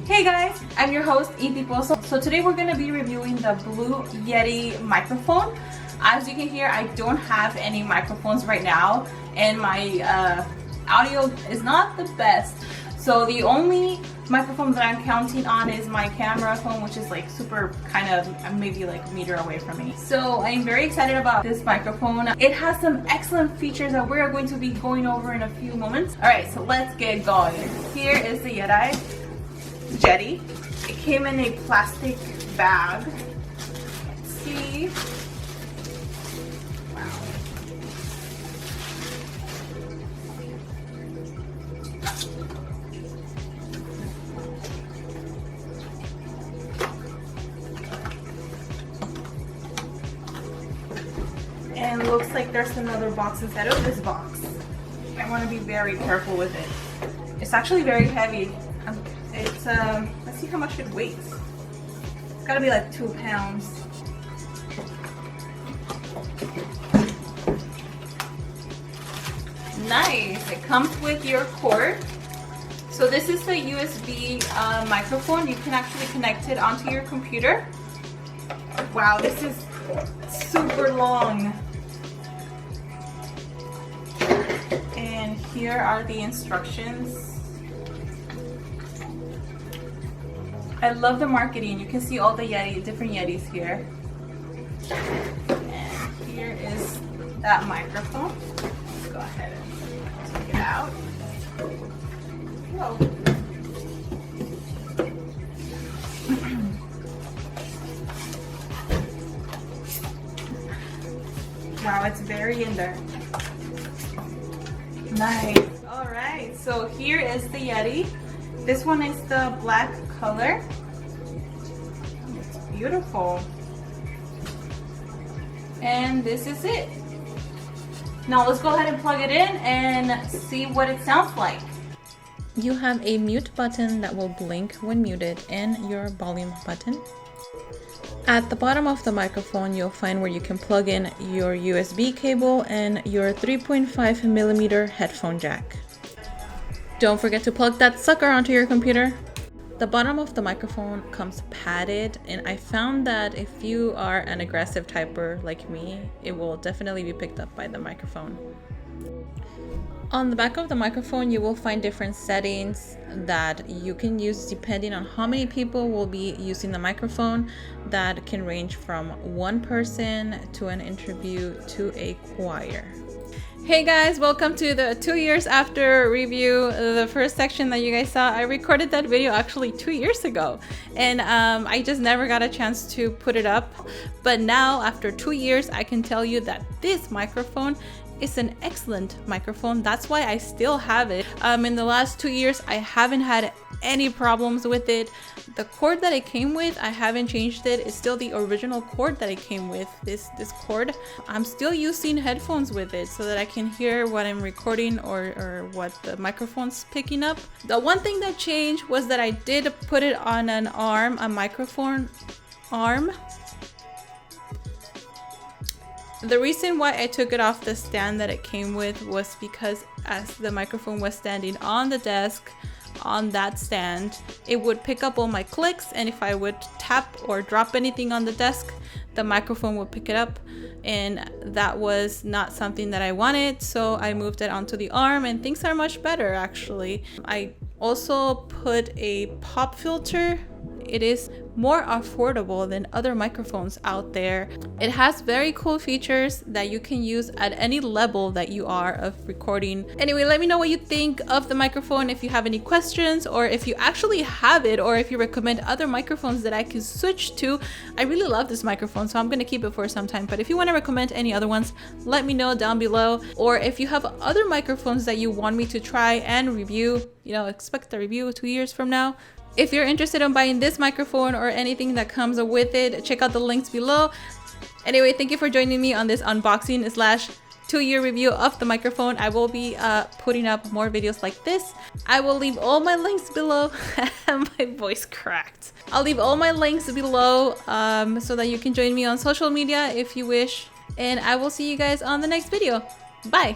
Hey guys, I'm your host Inti. So today we're going to be reviewing the Blue Yeti microphone. As you can hear, I don't have any microphones right now and my audio is not the best. So the only microphone that I'm counting on is my camera phone, which is like super kind of maybe like a meter away from me. So I'm very excited about this microphone. It has some excellent features that we're going to be going over in a few moments. Alright, so let's get going. Here is the Yeti. It came in a plastic bag. Let's see. Wow. And it looks like there's another box inside of this box. I want to be very careful with it. It's actually very heavy. It's let's see how much it weighs. It's gotta be like 2 pounds. Nice. It comes with your cord. So this is the USB microphone. You can actually connect it onto your computer. Wow, this is super long. And here are the instructions. I love the marketing. You can see all the different Yetis here. And here is that microphone. Let's go ahead and take it out. Whoa. Wow, it's very in there. Nice. Alright, so here is the Yeti. This one is the black color. It's beautiful. And this is it. Now let's go ahead and plug it in and see what it sounds like. You have a mute button that will blink when muted and your volume button. At the bottom of the microphone, you'll find where you can plug in your USB cable and your 3.5mm headphone jack. Don't forget to plug that sucker onto your computer. The bottom of the microphone comes padded, and I found that if you are an aggressive typer like me, it will definitely be picked up by the microphone. On the back of the microphone, you will find different settings that you can use depending on how many people will be using the microphone. That can range from one person to an interview to a choir. Hey guys, welcome to the 2 years after review. The first section that you guys saw, I recorded that video actually 2 years ago, and I just never got a chance to put it up. But now after 2 years, I can tell you that this microphone is an excellent microphone. That's why I still have it. In the last 2 years, I haven't had any problems with it. The cord that it came with, I haven't changed it. It's still the original cord that it came with, this cord. I'm still using headphones with it so that I can hear what I'm recording or what the microphone's picking up. The one thing that changed was that I did put it on an arm, a microphone arm. The reason why I took it off the stand that it came with was because as the microphone was standing on the desk, on that stand, it would pick up all my clicks, and if I would tap or drop anything on the desk, the microphone would pick it up, and that was not something that I wanted, so I moved it onto the arm, and things are much better actually. I also put a pop filter. It is more affordable than other microphones out there. It has very cool features that you can use at any level that you are of recording. Anyway, let me know what you think of the microphone, if you have any questions, or if you actually have it, or if you recommend other microphones that I can switch to. I really love this microphone, so I'm gonna keep it for some time, but if you want to recommend any other ones, let me know down below. Or if you have other microphones that you want me to try and review, expect a review 2 years from now. If you're interested in buying this microphone or anything that comes with it, check out the links below. Anyway, thank you for joining me on this unboxing / 2-year review of the microphone. I will be putting up more videos like this. I will leave all my links below. My voice cracked. I'll leave all my links below so that you can join me on social media if you wish. And I will see you guys on the next video. Bye!